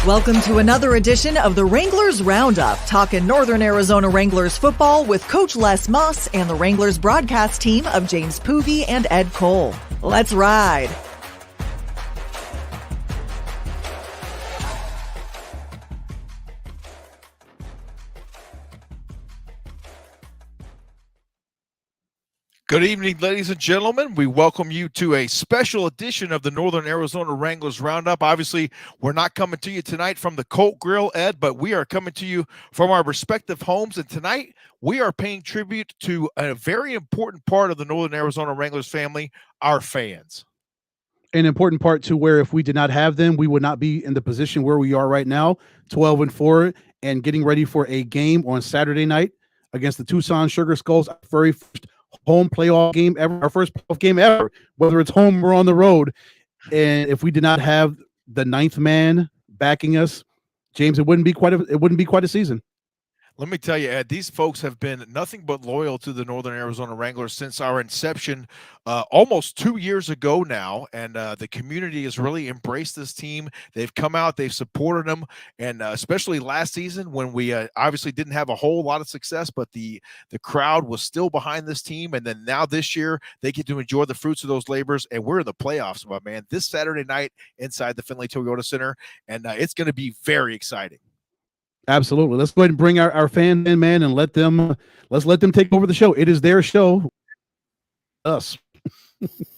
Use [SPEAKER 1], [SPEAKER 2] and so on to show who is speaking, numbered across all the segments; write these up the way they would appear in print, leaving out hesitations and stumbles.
[SPEAKER 1] Welcome to another edition of the Wranglers Roundup, talking Northern Arizona Wranglers football with Coach Les Moss and the Wranglers broadcast team of James Poovey and Ed Cole. Let's ride.
[SPEAKER 2] Good evening, ladies and gentlemen. We welcome you to a special edition of the Northern Arizona Wranglers Roundup. Obviously, we're not coming to you tonight from the Colt Grill, Ed, but we are coming to you from our respective homes. And tonight, we are paying tribute to a very important part of the Northern Arizona Wranglers family, our fans.
[SPEAKER 3] An important part to where if we did not have them, we would not be in the position where we are right now, 12-4, and getting ready for a game on Saturday night against the Tucson Sugar Skulls, our very first home playoff game ever, our first playoff game ever, whether it's home or on the road. And if we did not have the ninth man backing us, James, it wouldn't be quite a season.
[SPEAKER 2] Let me tell you, Ed, these folks have been nothing but loyal to the Northern Arizona Wranglers since our inception almost 2 years ago now, and the community has really embraced this team. They've come out, they've supported them, and especially last season when we obviously didn't have a whole lot of success, but the crowd was still behind this team, and then now this year they get to enjoy the fruits of those labors, and we're in the playoffs, my man, this Saturday night inside the Finley Toyota Center, and it's going to be very exciting.
[SPEAKER 3] Absolutely. Let's go ahead and bring our fan in, man, and let's let them take over the show. It is their show. Us.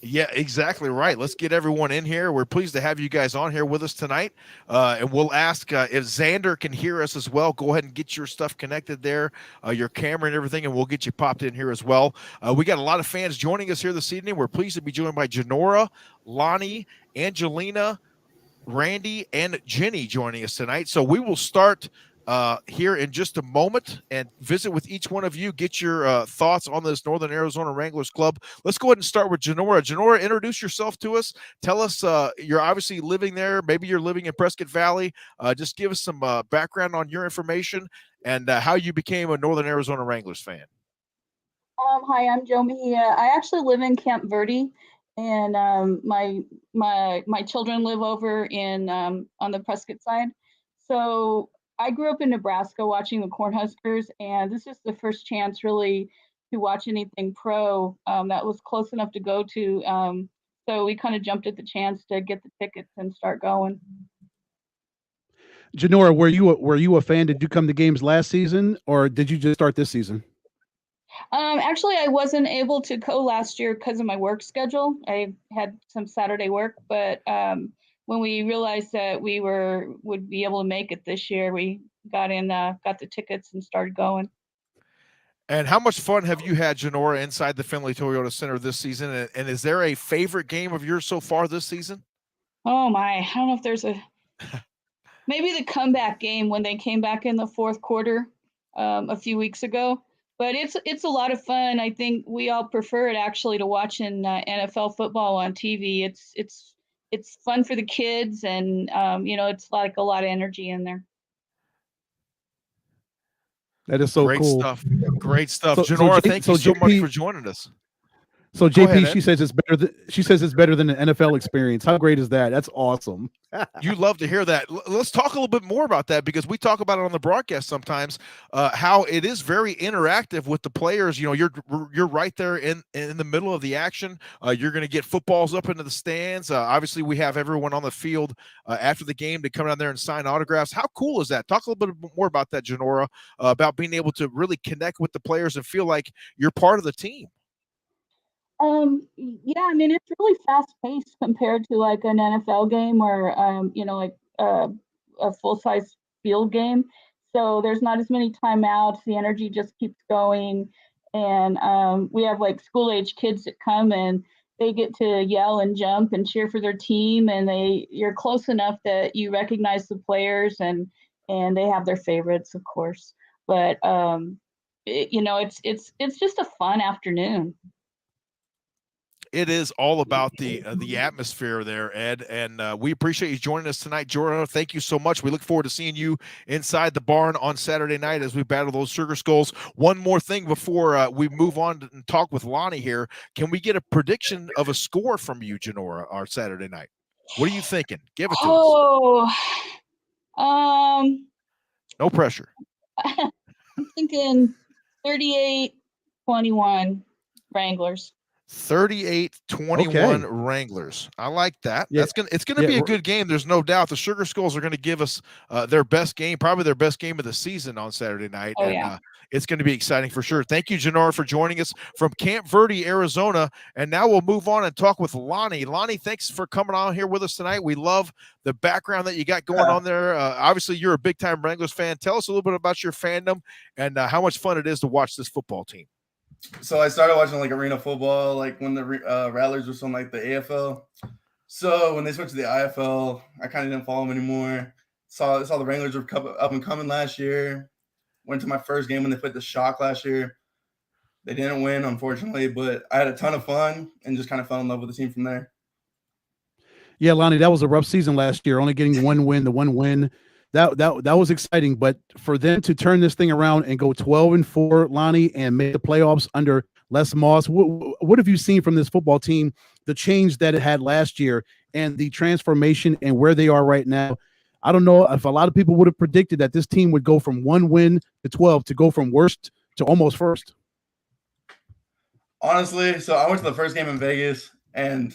[SPEAKER 2] Yeah, exactly right. Let's get everyone in here. We're pleased to have you guys on here with us tonight. And we'll ask if Zander can hear us as well. Go ahead and get your stuff connected there, your camera and everything, and we'll get you popped in here as well. We got a lot of fans joining us here this evening. We're pleased to be joined by Janora, Lonnie, Angelina, Randy, and Jenny joining us tonight. So we will start here in just a moment and visit with each one of you, get your thoughts on this Northern Arizona Wranglers club. Let's go ahead and start with Janora. Janora, introduce yourself to us. Tell us, you're obviously living there. Maybe you're living in Prescott Valley. Just give us some background on your information and how you became a Northern Arizona Wranglers fan.
[SPEAKER 4] Hi, I'm Joe Mejia. I actually live in Camp Verde, and my children live over in on the Prescott side. So I grew up in Nebraska watching the Cornhuskers, and this is the first chance really to watch anything pro that was close enough to go to. So we kind of jumped at the chance to get the tickets and start going.
[SPEAKER 3] Janora, were you a fan? Did you come to games last season, or did you just start this season?
[SPEAKER 4] Actually, I wasn't able to go last year because of my work schedule. I had some Saturday work, but when we realized that we would be able to make it this year, we got the tickets and started going.
[SPEAKER 2] And how much fun have you had, Janora, inside the Finley Toyota Center this season? And is there a favorite game of yours so far this season?
[SPEAKER 4] Oh my, I don't know if there's maybe the comeback game when they came back in the fourth quarter a few weeks ago. But it's a lot of fun. I think we all prefer it actually to watching NFL football on TV. It's fun for the kids, and it's like a lot of energy in there.
[SPEAKER 3] That is so
[SPEAKER 2] great
[SPEAKER 3] cool.
[SPEAKER 2] Stuff. Great stuff. Janora, thank you so much for joining us.
[SPEAKER 3] So JP, she says it's better than an NFL experience. How great is that? That's awesome.
[SPEAKER 2] You love to hear that. Let's talk a little bit more about that, because we talk about it on the broadcast sometimes, how it is very interactive with the players. You know, you're right there in the middle of the action. You're going to get footballs up into the stands. Obviously, we have everyone on the field after the game to come down there and sign autographs. How cool is that? Talk a little bit more about that, Janora, about being able to really connect with the players and feel like you're part of the team.
[SPEAKER 4] Yeah, I mean, it's really fast paced compared to like an NFL game or, like a full size field game. So there's not as many timeouts. The energy just keeps going. And we have like school age kids that come and they get to yell and jump and cheer for their team. And you're close enough that you recognize the players and they have their favorites, of course. But, it's just a fun afternoon.
[SPEAKER 2] It is all about the atmosphere there, Ed, and we appreciate you joining us tonight, Jordan. Thank you so much. We look forward to seeing you inside the barn on Saturday night as we battle those Sugar Skulls. One more thing before we move on and talk with Lonnie here. Can we get a prediction of a score from you, Janora, our Saturday night? What are you thinking? Give it to us. No pressure.
[SPEAKER 4] I'm thinking 38-21 Wranglers.
[SPEAKER 2] 38-21
[SPEAKER 3] Okay.
[SPEAKER 2] Wranglers. I like that.
[SPEAKER 3] Yeah.
[SPEAKER 2] It's gonna
[SPEAKER 3] Yeah,
[SPEAKER 2] be a
[SPEAKER 3] we're-
[SPEAKER 2] good game. There's no doubt. The Sugar Skulls are going to give us their best game, probably their best game of the season on Saturday night.
[SPEAKER 4] Oh,
[SPEAKER 2] and
[SPEAKER 4] yeah.
[SPEAKER 2] It's going to be exciting for sure. Thank you, Janora, for joining us from Camp Verde, Arizona. And now we'll move on and talk with Lonnie. Lonnie, thanks for coming on here with us tonight. We love the background that you got going on there. Obviously, you're a big-time Wranglers fan. Tell us a little bit about your fandom and how much fun it is to watch this football team.
[SPEAKER 5] So I started watching like arena football, like when the Rattlers were from like the AFL. So when they switched to the IFL, I kind of didn't follow them anymore. Saw the Wranglers were up and coming last year. Went to my first game when they played the Shock last year. They didn't win, unfortunately, but I had a ton of fun and just kind of fell in love with the team from there.
[SPEAKER 3] Yeah, Lonnie, that was a rough season last year. Only getting one win. That was exciting, but for them to turn this thing around and go 12-4, Lonnie, and make the playoffs under Les Moss, what have you seen from this football team? The change that it had last year and the transformation and where they are right now. I don't know if a lot of people would have predicted that this team would go from 1 win to 12 to go from worst to almost first.
[SPEAKER 5] Honestly, so I went to the first game in Vegas, and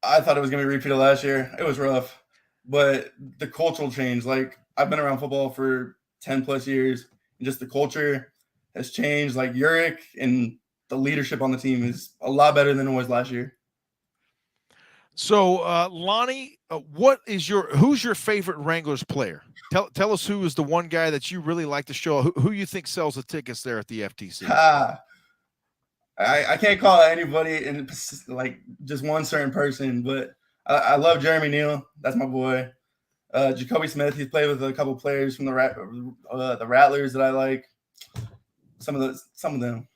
[SPEAKER 5] I thought it was going to be repeated last year. It was rough. But the cultural change, like I've been around football for 10 plus years, and just the culture has changed. Like Uric and the leadership on the team is a lot better than it was last year.
[SPEAKER 2] So, Lonnie, who's your favorite Wranglers player? Tell us who is the one guy that you really like to show. Who you think sells the tickets there at the FTC?
[SPEAKER 5] I can't call out anybody in like just one certain person, but I love Jeremy Neal. That's my boy. Jacoby Smith. He's played with a couple players from the Rattlers that I like. Some of them.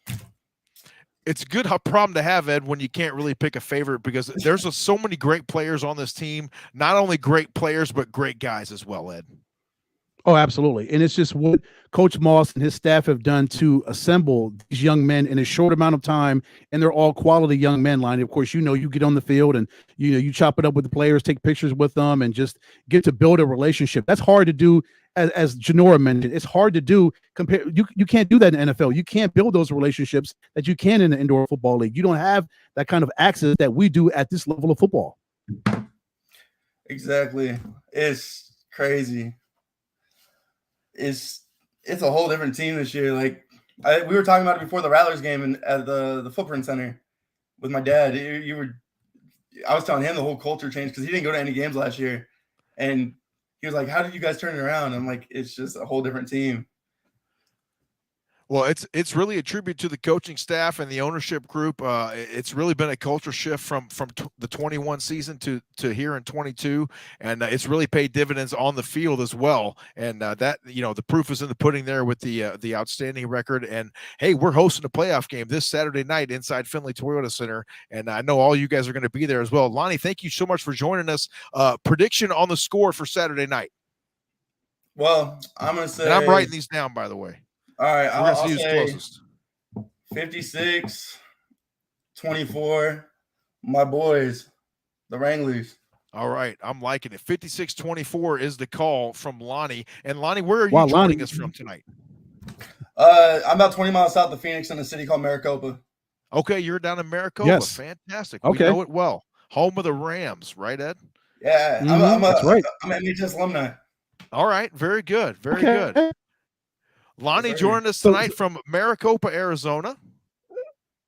[SPEAKER 2] It's a good problem to have, Ed, when you can't really pick a favorite because there's so many great players on this team. Not only great players, but great guys as well, Ed.
[SPEAKER 3] Oh, absolutely. And it's just what Coach Moss and his staff have done to assemble these young men in a short amount of time. And they're all quality young men, Lonnie. Of course, you get on the field and, you chop it up with the players, take pictures with them, and just get to build a relationship. That's hard to do. As Janora mentioned, it's hard to do. You can't do that in the NFL. You can't build those relationships that you can in the indoor football league. You don't have that kind of access that we do at this level of football.
[SPEAKER 5] Exactly. It's crazy. It's a whole different team this year. Like we were talking about it before the Rattlers game at the Footprint Center with my dad. I was telling him the whole culture changed because he didn't go to any games last year, and he was like, "How did you guys turn it around?" I'm like, "It's just a whole different team."
[SPEAKER 2] Well, it's really a tribute to the coaching staff and the ownership group. It's really been a culture shift from the 21 season to here in 22, and it's really paid dividends on the field as well. And that the proof is in the pudding there with the outstanding record. And hey, we're hosting a playoff game this Saturday night inside Findlay Toyota Center, and I know all you guys are going to be there as well. Lonnie, thank you so much for joining us. Prediction on the score for Saturday night.
[SPEAKER 5] Well, I'm going to say,
[SPEAKER 2] and I'm writing these down, by the way.
[SPEAKER 5] All right, I'll say
[SPEAKER 2] closest.
[SPEAKER 5] 56-24. My boys, the Wranglers.
[SPEAKER 2] All right, I'm liking it. 56-24 is the call from Lonnie. And Lonnie, where are you joining us from tonight?
[SPEAKER 5] I'm about 20 miles south of Phoenix in a city called Maricopa.
[SPEAKER 2] Okay, you're down in Maricopa.
[SPEAKER 3] Yes.
[SPEAKER 2] Fantastic.
[SPEAKER 3] Okay.
[SPEAKER 2] We know it well. Home of the Rams, right, Ed?
[SPEAKER 5] Yeah,
[SPEAKER 3] that's right.
[SPEAKER 5] I'm an MHS alumni.
[SPEAKER 2] All right, very good. Very good. Lonnie joined us tonight from Maricopa, Arizona.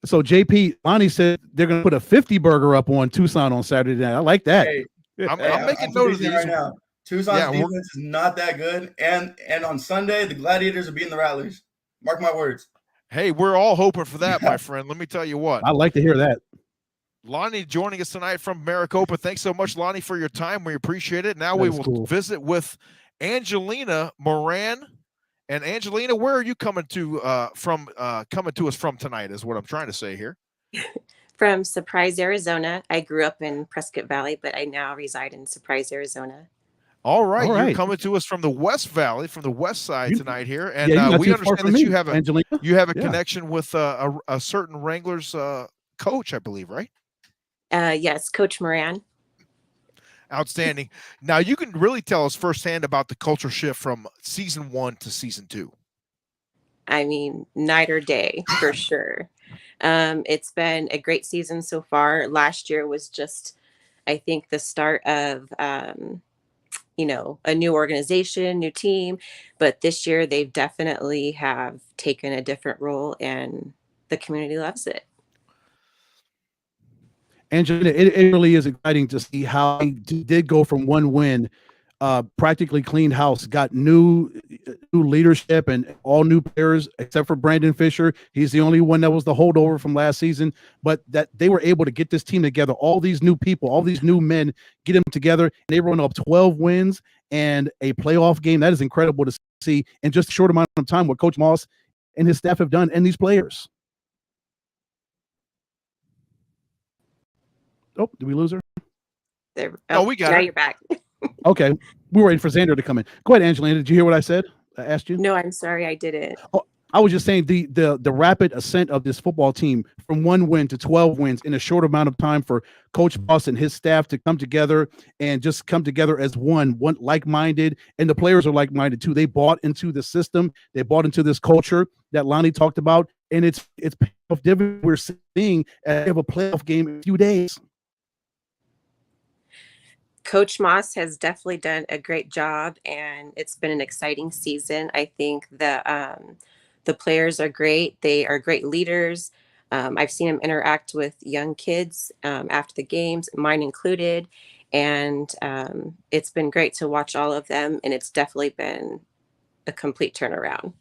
[SPEAKER 3] So JP, Lonnie said they're going to put a 50 burger up on Tucson on Saturday night. I like that.
[SPEAKER 5] Hey,
[SPEAKER 2] I'm making note of these
[SPEAKER 5] right now. Tucson's defense is not that good, and on Sunday the Gladiators are beating the Rattlers. Mark my words.
[SPEAKER 2] Hey, we're all hoping for that, my friend. Let me tell you what.
[SPEAKER 3] I like to hear that.
[SPEAKER 2] Lonnie joining us tonight from Maricopa. Thanks so much, Lonnie, for your time. We appreciate it. Now we will visit with Angelina Moran. And Angelina, where are you coming to us from tonight is what I'm trying to say here.
[SPEAKER 6] From Surprise, Arizona. I grew up in Prescott Valley, but I now reside in Surprise, Arizona.
[SPEAKER 2] All right. You're coming to us from the West Valley, from the west side tonight here. And we understand that you have a connection with a certain Wranglers coach, I believe, right?
[SPEAKER 6] Yes, Coach Moran.
[SPEAKER 2] Outstanding. Now you can really tell us firsthand about the culture shift from season 1 to season 2.
[SPEAKER 6] I mean, night or day for sure. It's been a great season so far. Last year was just, I think, the start of, a new organization, new team. But this year they've definitely have taken a different role and the community loves it.
[SPEAKER 3] Angelina, it really is exciting to see how he did go from one win, practically cleaned house, got new leadership and all new players except for Brandon Fisher. He's the only one that was the holdover from last season, but that they were able to get this team together. All these new people, all these new men, get them together. And they run up 12 wins and a playoff game. That is incredible to see in just a short amount of time what Coach Moss and his staff have done and these players. Oh, did we lose her?
[SPEAKER 2] We got
[SPEAKER 6] now
[SPEAKER 2] her.
[SPEAKER 6] You're back.
[SPEAKER 3] Okay. We were waiting for Zander to come in. Go ahead, Angelina. Did you hear what I said? I asked you?
[SPEAKER 6] No, I'm sorry, I didn't.
[SPEAKER 3] Oh, I was just saying the rapid ascent of this football team from 1 win to 12 wins in a short amount of time for Coach Moss and his staff to come together and just come together as one like-minded, and the players are like-minded too. They bought into the system. They bought into this culture that Lonnie talked about, and it's payoff dividends we're seeing as of a playoff game in a few days.
[SPEAKER 6] Coach Moss has definitely done a great job, and it's been an exciting season. I think the players are great. They are great leaders. I've seen them interact with young kids after the games, mine included, and it's been great to watch all of them, and it's definitely been a complete turnaround.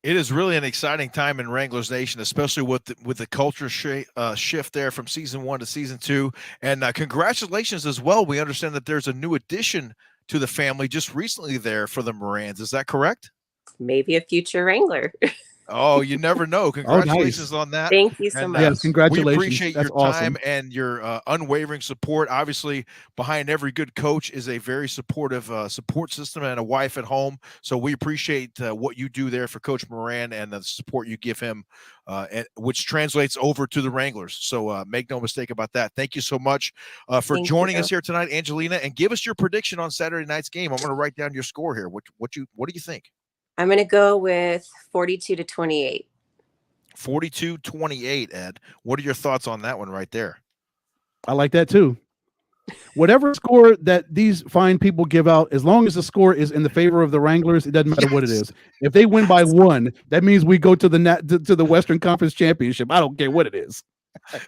[SPEAKER 2] It is really an exciting time in Wranglers Nation, especially with the culture shift there from season 1 to season 2. And congratulations as well. We understand that there's a new addition to the family just recently there for the Morans. Is that correct?
[SPEAKER 6] Maybe a future Wrangler.
[SPEAKER 2] Oh, you never know. Congratulations on that.
[SPEAKER 6] Thank you so much.
[SPEAKER 3] Yes, congratulations.
[SPEAKER 2] We appreciate
[SPEAKER 3] That's
[SPEAKER 2] your time and your unwavering support. Obviously, behind every good coach is a very supportive support system and a wife at home. So we appreciate what you do there for Coach Moran and the support you give him, which translates over to the Wranglers. So make no mistake about that. Thank you so much for joining us here tonight, Angelina, and give us your prediction on Saturday night's game. I'm going to write down your score here. What do you think?
[SPEAKER 6] I'm going to go with 42-28.
[SPEAKER 2] 42-28, Ed. What are your thoughts on that one right there?
[SPEAKER 3] I like that too. Whatever score that these fine people give out, as long as the score is in the favor of the Wranglers, it doesn't matter what it is. If they win by 1, that means we go to the Western Conference Championship. I don't care what it is.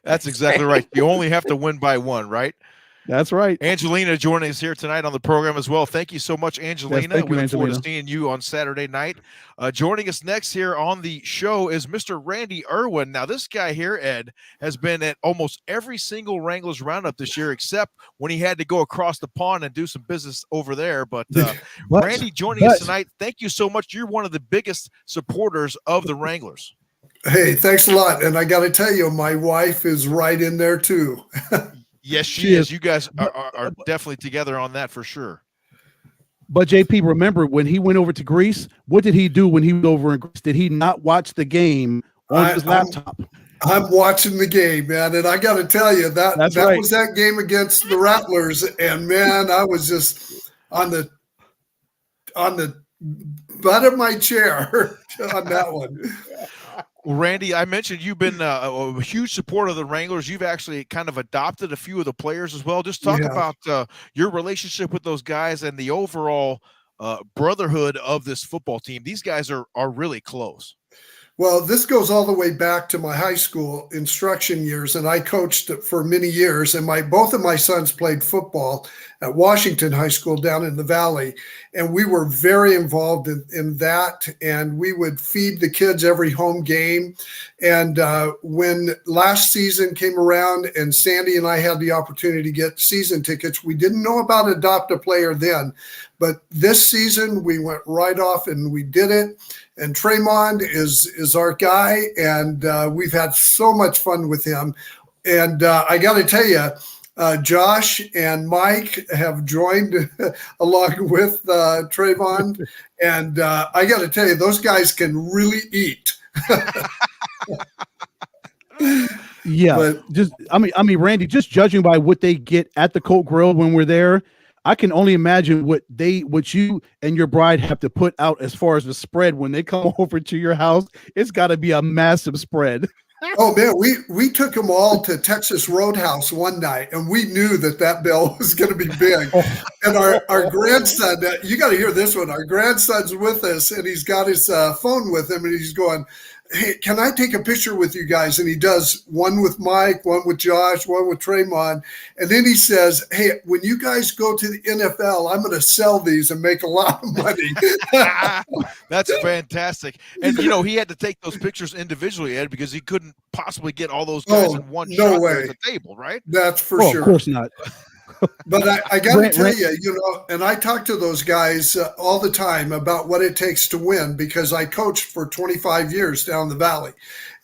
[SPEAKER 2] That's exactly right. You only have to win by 1, right?
[SPEAKER 3] That's right.
[SPEAKER 2] Angelina joining us here tonight on the program as well. Thank you so much, Angelina.
[SPEAKER 3] Yes, thank you,
[SPEAKER 2] we look forward
[SPEAKER 3] Angelina.
[SPEAKER 2] to seeing you on Saturday night. Joining us next here on the show is Mr. Randy Irwin. Now, this guy here, Ed, has been at almost every single Wranglers Roundup this year, except when he had to go across the pond and do some business over there. But Randy joining us tonight, thank you so much. You're one of the biggest supporters of the Wranglers.
[SPEAKER 7] Hey, thanks a lot. And I got to tell you, my wife is right in there too.
[SPEAKER 2] Yes, she is. You guys are definitely together on that for sure.
[SPEAKER 3] But JP, remember when he went over to Greece, what did he do when he was over in Greece? Did he not watch the game on his laptop?
[SPEAKER 7] I'm watching the game, man. And I got to tell you, that was that game against the Rattlers. And man, I was just on the butt of my chair on that one.
[SPEAKER 2] Well, Randy, I mentioned you've been a huge supporter of the Wranglers. You've actually kind of adopted a few of the players as well. Just talk about your relationship with those guys and the overall brotherhood of this football team. These guys are really close.
[SPEAKER 7] Well, this goes all the way back to my high school instruction years, and I coached for many years. And both of my sons played football at Washington High School down in the Valley, and we were very involved in that. And we would feed the kids every home game. And when last season came around, and Sandy and I had the opportunity to get season tickets, we didn't know about Adopt a Player then, but this season we went right off and we did it. And Tremond is our guy, and we've had so much fun with him. And I got to tell you, Josh and Mike have joined along with Tremond, and I got to tell you, those guys can really eat.
[SPEAKER 3] Yeah,
[SPEAKER 7] But
[SPEAKER 3] I mean, Randy, just judging by what they get at the Colt Grill when we're there, I can only imagine what you and your bride have to put out as far as the spread when they come over to your house. It's got to be a massive spread.
[SPEAKER 7] oh man, we took them all to Texas Roadhouse one night, and we knew that bill was going to be big. And our grandson, you got to hear this one. Our grandson's with us, and he's got his phone with him, and he's going, "Hey, can I take a picture with you guys?" And he does one with Mike, one with Josh, one with Tremont. And then he says, "Hey, when you guys go to the NFL, I'm going to sell these and make a lot of money."
[SPEAKER 2] That's fantastic. And, you know, he had to take those pictures individually, Ed, because he couldn't possibly get all those guys in one shot there at the table, right?
[SPEAKER 7] That's for sure.
[SPEAKER 3] Of course not.
[SPEAKER 7] But I got to tell you, you know, and I talk to those guys all the time about what it takes to win, because I coached for 25 years down the valley,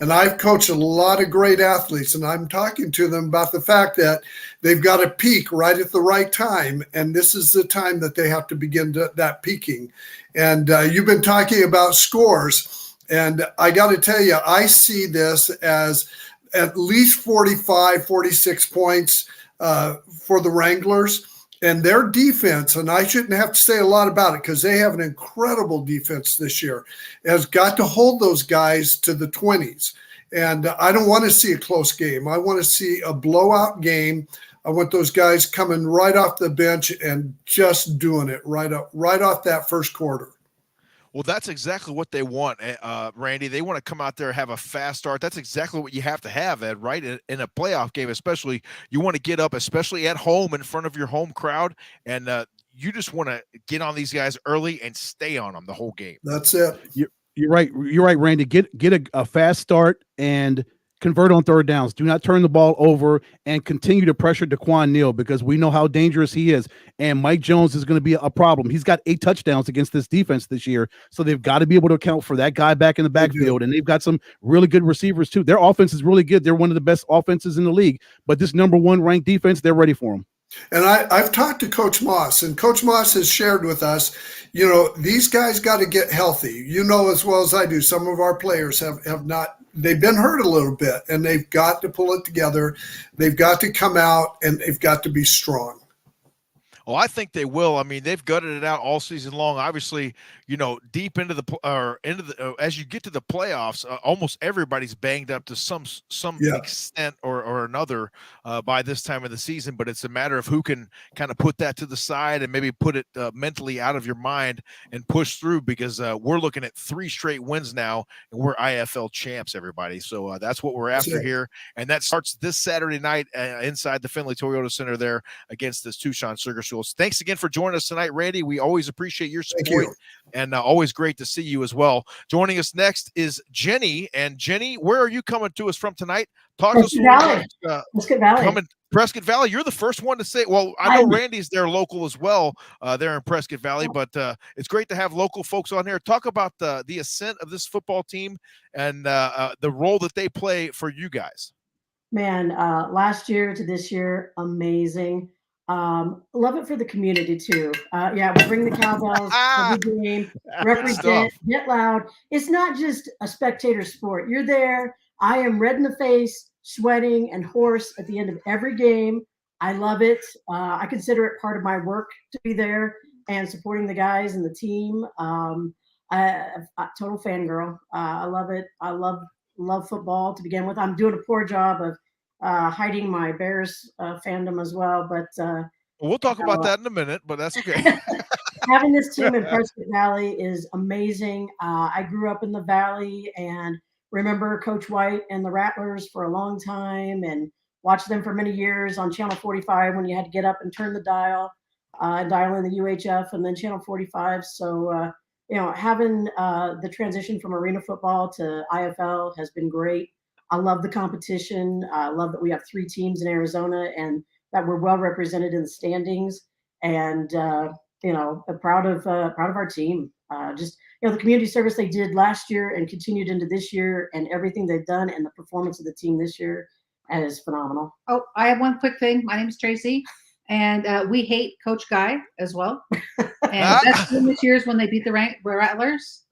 [SPEAKER 7] and I've coached a lot of great athletes, and I'm talking to them about the fact that they've got to peak right at the right time, and this is the time that they have to begin that peaking. And you've been talking about scores, and I got to tell you, I see this as at least 45, 46 points for the Wranglers and their defense. And I shouldn't have to say a lot about it because they have an incredible defense this year, has got to hold those guys to the 20s. And I don't want to see a close game. I want to see a blowout game. I want those guys coming right off the bench and just doing it right off that first quarter.
[SPEAKER 2] Well, that's exactly what they want, Randy. They want to come out there, have a fast start. That's exactly what you have to have, Ed, right? In a playoff game, especially, you want to get up, especially at home in front of your home crowd, and you just want to get on these guys early and stay on them the whole game.
[SPEAKER 7] That's it.
[SPEAKER 3] You're right. You're right, Randy. Get a fast start and convert on third downs. Do not turn the ball over and continue to pressure Daquan Neal, because we know how dangerous he is. And Mike Jones is going to be a problem. He's got 8 touchdowns against this defense this year. So they've got to be able to account for that guy back in the backfield. And they've got some really good receivers too. Their offense is really good. They're one of the best offenses in the league. But this number 1 ranked defense, they're ready for them.
[SPEAKER 7] And I've talked to Coach Moss, and Coach Moss has shared with us, you know, these guys got to get healthy. You know as well as I do, some of our players have not, they've been hurt a little bit, and they've got to pull it together. They've got to come out, and they've got to be strong.
[SPEAKER 2] Well, I think they will. I mean, they've gutted it out all season long. Obviously, you know, deep into the as you get to the playoffs, almost everybody's banged up to some extent or another by this time of the season. But it's a matter of who can kind of put that to the side and maybe put it mentally out of your mind and push through, because we're looking at 3 straight wins now, and we're IFL champs, everybody. So that's what we're after here, and that starts this Saturday night inside the Findlay Toyota Center there against this Tucson Sugar School. Thanks again for joining us tonight, Randy. We always appreciate your support, and always great to see you as well. Joining us next is Jenny. And Jenny, where are you coming to us from tonight? Talk to us about
[SPEAKER 8] Prescott Valley.
[SPEAKER 2] Prescott Valley. You're the first one to say. Well, I know Randy's there local as well, there in Prescott Valley, but it's great to have local folks on here. Talk about the ascent of this football team and the role that they play for you guys.
[SPEAKER 8] Man, last year to this year, amazing. Love it for the community too. We bring the cowbells every game, represent, get loud. It's not just a spectator sport. You're there. I am red in the face, sweating, and hoarse at the end of every game. I love it. I consider it part of my work to be there and supporting the guys and the team. I'm a total fangirl. I love it. I love football to begin with. I'm doing a poor job of hiding my Bears fandom as well, but
[SPEAKER 2] we'll talk about that in a minute, but that's okay.
[SPEAKER 8] Having this team in Prescott Valley is amazing. I grew up in the Valley and remember Coach White and the Rattlers for a long time, and watched them for many years on Channel 45 when you had to get up and turn the dial in the UHF and then Channel 45. So having the transition from arena football to IFL has been great. I love the competition. I love that we have 3 teams in Arizona and that we're well represented in the standings. And proud of our team. The community service they did last year and continued into this year, and everything they've done, and the performance of the team this year is phenomenal.
[SPEAKER 9] Oh, I have one quick thing. My name is Tracy, and we hate Coach Guy as well. And that's this year's when they beat the Rattlers.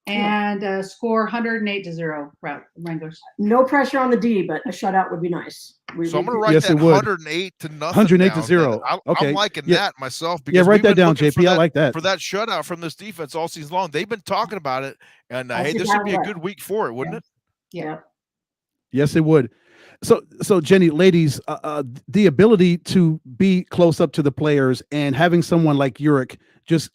[SPEAKER 9] and score 108-0 Wranglers.
[SPEAKER 8] No pressure on the D, but a shutout would be nice.
[SPEAKER 2] So I'm going to write
[SPEAKER 3] Yes,
[SPEAKER 2] that
[SPEAKER 3] it would.
[SPEAKER 2] 108 to nothing.
[SPEAKER 3] 108 to
[SPEAKER 2] down.
[SPEAKER 3] 0. Okay.
[SPEAKER 2] I'm liking
[SPEAKER 3] Yeah.
[SPEAKER 2] that myself.
[SPEAKER 3] Yeah,
[SPEAKER 2] Because
[SPEAKER 3] write
[SPEAKER 2] we've
[SPEAKER 3] that
[SPEAKER 2] been
[SPEAKER 3] down,
[SPEAKER 2] looking
[SPEAKER 3] JP. I like that.
[SPEAKER 2] for that shutout from this defense all season long. They've been talking about it, and hey,
[SPEAKER 8] That's
[SPEAKER 2] this would be a
[SPEAKER 8] exactly
[SPEAKER 2] good week for it, wouldn't it?
[SPEAKER 8] Yeah.
[SPEAKER 3] Yes, it would. So Jenny, ladies, the ability to be close up to the players and having someone like Uric just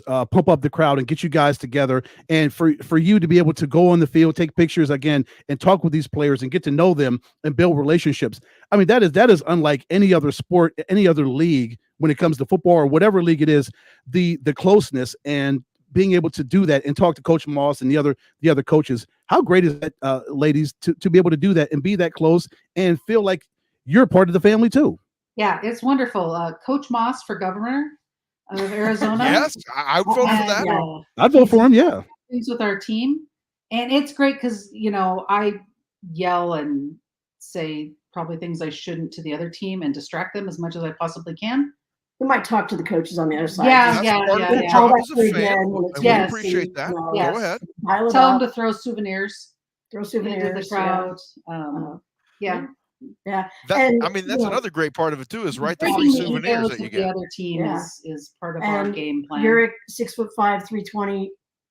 [SPEAKER 3] pump up the crowd and get you guys together, and for you to be able to go on the field, take pictures again, and talk with these players and get to know them and build relationships. I mean, that is unlike any other sport, any other league when it comes to football or whatever league it is. The closeness and being able to do that and talk to Coach Moss and the other coaches. How great is that, ladies, to be able to do that and be that close and feel like you're part of the family too?
[SPEAKER 9] Yeah, it's wonderful. Coach Moss for governor of Arizona.
[SPEAKER 2] Yes, I would vote for that.
[SPEAKER 3] I'd vote for him. Yeah.
[SPEAKER 9] Things with our team, and it's great because I yell and say probably things I shouldn't to the other team and distract them as much as I possibly can.
[SPEAKER 8] We might talk to the coaches on the other side.
[SPEAKER 9] Yeah,
[SPEAKER 2] That's part of your
[SPEAKER 9] yeah.
[SPEAKER 2] job
[SPEAKER 8] Tell
[SPEAKER 2] as a
[SPEAKER 8] that
[SPEAKER 2] fan,
[SPEAKER 8] again
[SPEAKER 2] and
[SPEAKER 8] when it's
[SPEAKER 2] we
[SPEAKER 9] Yes.
[SPEAKER 2] appreciate that.
[SPEAKER 9] Yes.
[SPEAKER 2] Go ahead.
[SPEAKER 8] Pile it
[SPEAKER 9] Tell them
[SPEAKER 8] up,
[SPEAKER 9] to throw souvenirs
[SPEAKER 8] throw
[SPEAKER 9] into
[SPEAKER 8] souvenirs.
[SPEAKER 9] the crowd.
[SPEAKER 8] Yeah. Yeah.
[SPEAKER 2] That,
[SPEAKER 8] And,
[SPEAKER 2] I mean, that's
[SPEAKER 8] you know,
[SPEAKER 2] another great part of it too. Is right the
[SPEAKER 9] Breaking
[SPEAKER 2] free
[SPEAKER 9] the
[SPEAKER 2] souvenirs
[SPEAKER 9] egos
[SPEAKER 2] that you
[SPEAKER 9] of the
[SPEAKER 2] get.
[SPEAKER 9] other team
[SPEAKER 8] Yeah.
[SPEAKER 9] is part of our
[SPEAKER 8] And
[SPEAKER 9] game plan.
[SPEAKER 8] Uric, 6'5", 320,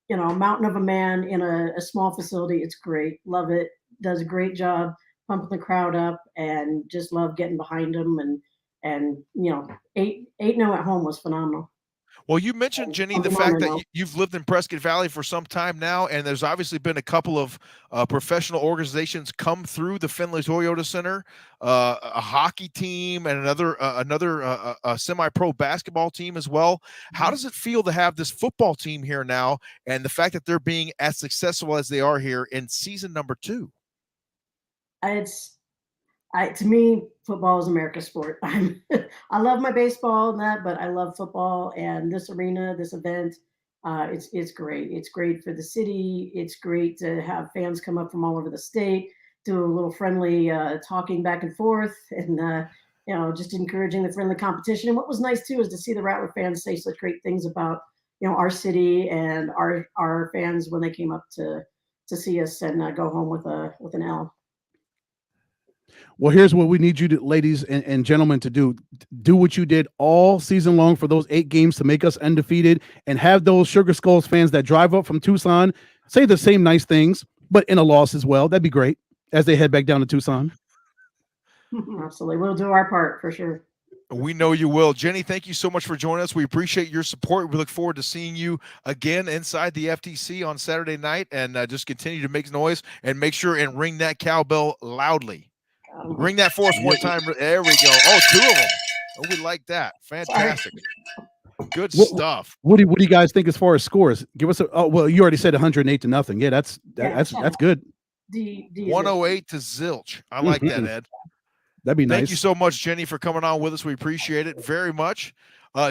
[SPEAKER 8] mountain of a man in a small facility. It's great. Love it. Does a great job pumping the crowd up, and just love getting behind him. And 8-0 at home was phenomenal.
[SPEAKER 2] Well, you mentioned, Jenny, the fact that you've lived in Prescott Valley for some time now, and there's obviously been a couple of professional organizations come through the Finley Toyota Center, a hockey team, and another semi-pro basketball team as well. How does it feel to have this football team here now, and the fact that they're being as successful as they are here in season number 2?
[SPEAKER 8] To me, football is America's sport. I love my baseball and that, but I love football, and this arena, this event. It's great. It's great for the city. It's great to have fans come up from all over the state, do a little friendly talking back and forth, and just encouraging the friendly competition. And what was nice too is to see the Rattler fans say such great things about our city and our fans when they came up to see us and go home with an L.
[SPEAKER 3] Well, here's what we need you to, ladies and gentlemen, to do. Do what you did all season long for those 8 games to make us undefeated, and have those Sugar Skulls fans that drive up from Tucson say the same nice things, but in a loss as well. That'd be great as they head back down to Tucson.
[SPEAKER 8] Absolutely. We'll do our part for sure.
[SPEAKER 2] We know you will. Jenny, thank you so much for joining us. We appreciate your support. We look forward to seeing you again inside the FTC on Saturday night, and just continue to make noise and make sure and ring that cowbell loudly. Ring that for us one time. There we go. Oh, 2 of them. Oh, we like that. Fantastic. Good stuff.
[SPEAKER 3] What do you guys think as far as scores? Give us well, you already said 108 to nothing. Yeah, that's good.
[SPEAKER 2] 108 to zilch. I like that, Ed.
[SPEAKER 3] That'd be nice.
[SPEAKER 2] Thank you so much, Jenny, for coming on with us. We appreciate it very much.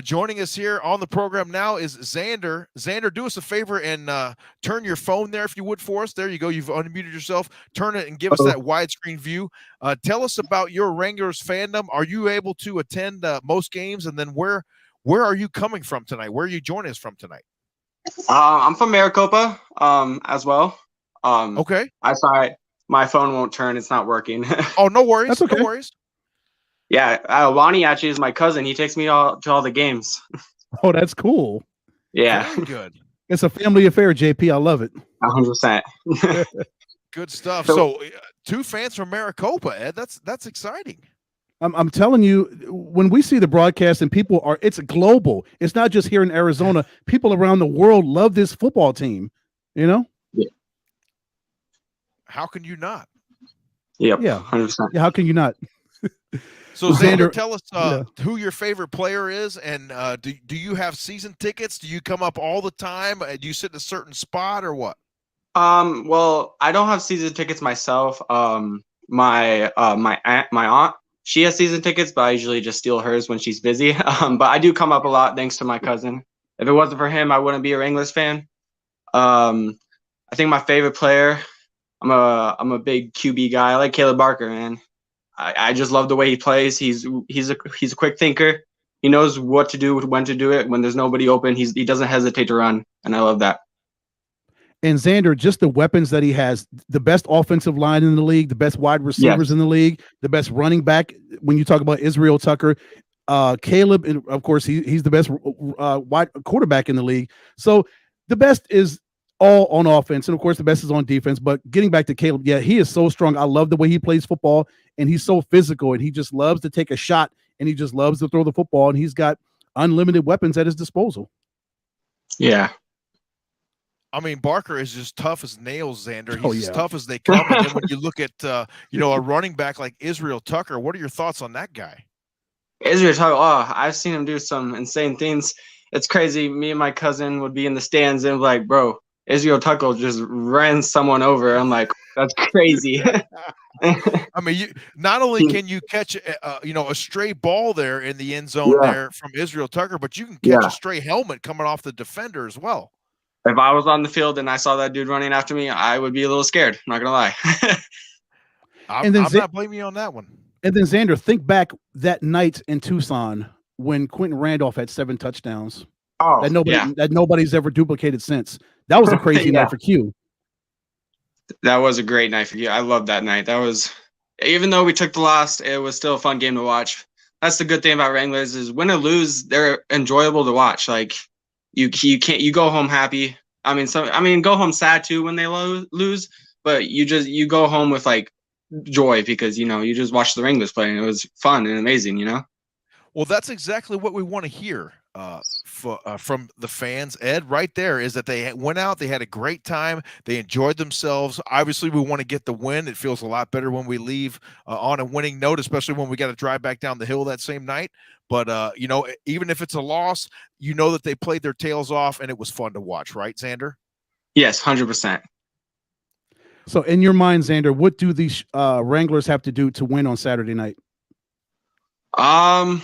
[SPEAKER 2] Joining us here on the program now is Zander. Zander, do us a favor and turn your phone there if you would for us. There you go. You've unmuted yourself. Turn it and give us that widescreen view. Tell us about your Wranglers fandom. Are you able to attend most games? And then where are you coming from tonight? Where are you joining us from tonight?
[SPEAKER 10] I'm from Maricopa as well.
[SPEAKER 2] Okay.
[SPEAKER 10] I'm sorry. My phone won't turn. It's not working.
[SPEAKER 2] Oh, no worries.
[SPEAKER 3] That's okay.
[SPEAKER 2] No worries.
[SPEAKER 10] Yeah, Lonnie actually is my cousin. He takes me to all the games.
[SPEAKER 3] Oh, that's cool.
[SPEAKER 10] Yeah.
[SPEAKER 2] Very good.
[SPEAKER 3] It's a family affair, JP. I love it.
[SPEAKER 10] 100%.
[SPEAKER 2] Good stuff. So 2 fans from Maricopa, Ed. That's exciting.
[SPEAKER 3] I'm telling you, when we see the broadcast and it's global. It's not just here in Arizona. People around the world love this football team.
[SPEAKER 10] Yeah.
[SPEAKER 2] How can you not?
[SPEAKER 10] Yep.
[SPEAKER 3] Yeah.
[SPEAKER 10] 100%.
[SPEAKER 3] Yeah. How can you not?
[SPEAKER 2] So Zander,
[SPEAKER 3] Zander,
[SPEAKER 2] tell us who your favorite player is, and do you have season tickets? Do you come up all the time? Do you sit in a certain spot or what?
[SPEAKER 10] Well, I don't have season tickets myself. My aunt, she has season tickets, but I usually just steal hers when she's busy. But I do come up a lot thanks to my cousin. If it wasn't for him, I wouldn't be a Wranglers fan. I think my favorite player, I'm a big QB guy. I like Caleb Barker, man. I just love the way he plays. He's a quick thinker. He knows what to do, when to do it. When there's nobody open, he doesn't hesitate to run, and I love that.
[SPEAKER 3] And Zander, just the weapons that he has, the best offensive line in the league, the best wide receivers in the league, the best running back. When you talk about Israel Tucker, Caleb, and of course, he's the best wide quarterback in the league. So the best is all on offense, and of course, the best is on defense. But getting back to Caleb, yeah, he is so strong. I love the way he plays football, and he's so physical, and he just loves to take a shot, and he just loves to throw the football, and he's got unlimited weapons at his disposal.
[SPEAKER 10] Yeah.
[SPEAKER 2] I mean, Barker is just tough as nails, Zander. He's
[SPEAKER 3] Oh,
[SPEAKER 2] as tough as they come. And then when you look at, a running back like Israel Tucker, what are your thoughts on that guy?
[SPEAKER 10] Israel Tucker, I've seen him do some insane things. It's crazy. Me and my cousin would be in the stands and like, bro, Israel Tucker just ran someone over. I'm like, that's crazy.
[SPEAKER 2] I mean, not only can you catch, a stray ball there in the end zone there from Israel Tucker, but you can catch a stray helmet coming off the defender as well.
[SPEAKER 10] If I was on the field and I saw that dude running after me, I would be a little scared. I'm not gonna lie.
[SPEAKER 2] I'm not blaming you on that one.
[SPEAKER 3] And then Zander, think back that night in Tucson when Quentin Randolph had 7 touchdowns.
[SPEAKER 10] Oh,
[SPEAKER 3] that nobody's ever duplicated since. That was a crazy night for Q.
[SPEAKER 10] That was a great night for you. I love that night. That was, even though we took the loss, it was still a fun game to watch. That's the good thing about Wranglers is win or lose, they're enjoyable to watch. Like you go home happy. Go home sad too when they lose, but you go home with like joy because you just watched the Wranglers play and it was fun and amazing.
[SPEAKER 2] Well, that's exactly what we want to hear from the fans, Ed, right there, is that they went out, they had a great time, they enjoyed themselves. Obviously, we want to get the win. It feels a lot better when we leave on a winning note, especially when we got to drive back down the hill that same night. But, even if it's a loss, that they played their tails off and it was fun to watch, right, Zander?
[SPEAKER 10] Yes, 100%.
[SPEAKER 3] So in your mind, Zander, what do these Wranglers have to do to win on Saturday night?
[SPEAKER 10] I'm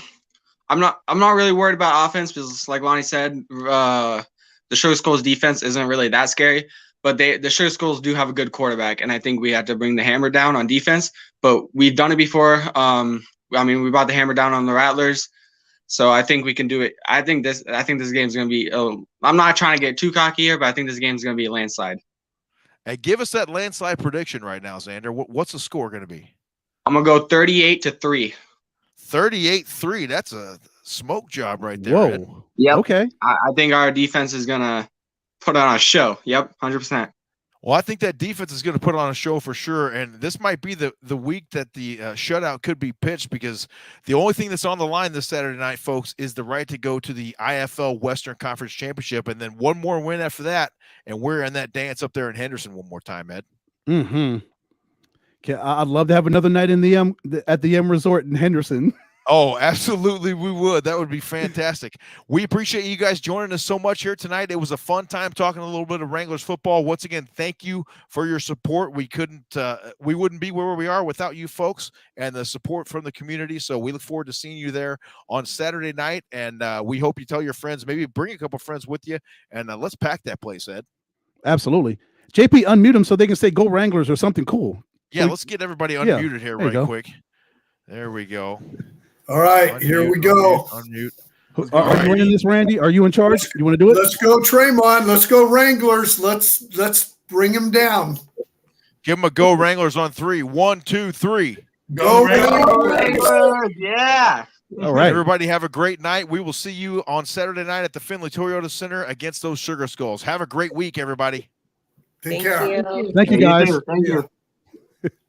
[SPEAKER 10] not really worried about offense because, like Lonnie said, the Sugar Skulls defense isn't really that scary. But the Sugar Skulls do have a good quarterback, and I think we have to bring the hammer down on defense. But we've done it before. We brought the hammer down on the Rattlers, so I think we can do it. I think this game's going to be. I'm not trying to get too cocky here, but I think this game's going to be a landslide.
[SPEAKER 2] Hey, give us that landslide prediction right now, Zander. What's the score going to be?
[SPEAKER 10] I'm going to go 38-3.
[SPEAKER 2] 38-3. That's a smoke job right there.
[SPEAKER 3] Whoa.
[SPEAKER 10] Yeah.
[SPEAKER 3] Okay.
[SPEAKER 10] I think our defense is going to put on a show. Yep, 100%.
[SPEAKER 2] Well, I think that defense is going to put on a show for sure, and this might be the week that the shutout could be pitched because the only thing that's on the line this Saturday night, folks, is the right to go to the IFL Western Conference Championship, and then one more win after that, and we're in that dance up there in Henderson one more time, Ed.
[SPEAKER 3] Mm-hmm. Okay, I'd love to have another night in at the M Resort in Henderson.
[SPEAKER 2] Oh, absolutely, we would. That would be fantastic. We appreciate you guys joining us so much here tonight. It was a fun time talking a little bit of Wranglers football. Once again, thank you for your support. We wouldn't be where we are without you folks and the support from the community. So we look forward to seeing you there on Saturday night, and we hope you tell your friends, maybe bring a couple friends with you, and let's pack that place, Ed.
[SPEAKER 3] Absolutely. JP, unmute them so they can say "Go Wranglers" or something cool.
[SPEAKER 2] Yeah, let's get everybody unmuted here right quick. There we go.
[SPEAKER 7] All right, here we go.
[SPEAKER 2] Unmute.
[SPEAKER 3] Are you running this, Randy? Are you in charge? You want to do it?
[SPEAKER 7] Let's go, Tremont. Let's go, Wranglers. Let's bring them down.
[SPEAKER 2] Give them a go, Wranglers on 3. 1, 2, 3.
[SPEAKER 7] Go,
[SPEAKER 10] Wranglers! Yeah.
[SPEAKER 3] All right.
[SPEAKER 2] Everybody have a great night. We will see you on Saturday night at the Findlay Toyota Center against those Sugar Skulls. Have a great week, everybody.
[SPEAKER 7] Take care.
[SPEAKER 8] Thank you.
[SPEAKER 3] Thank you, guys.
[SPEAKER 10] Thank you.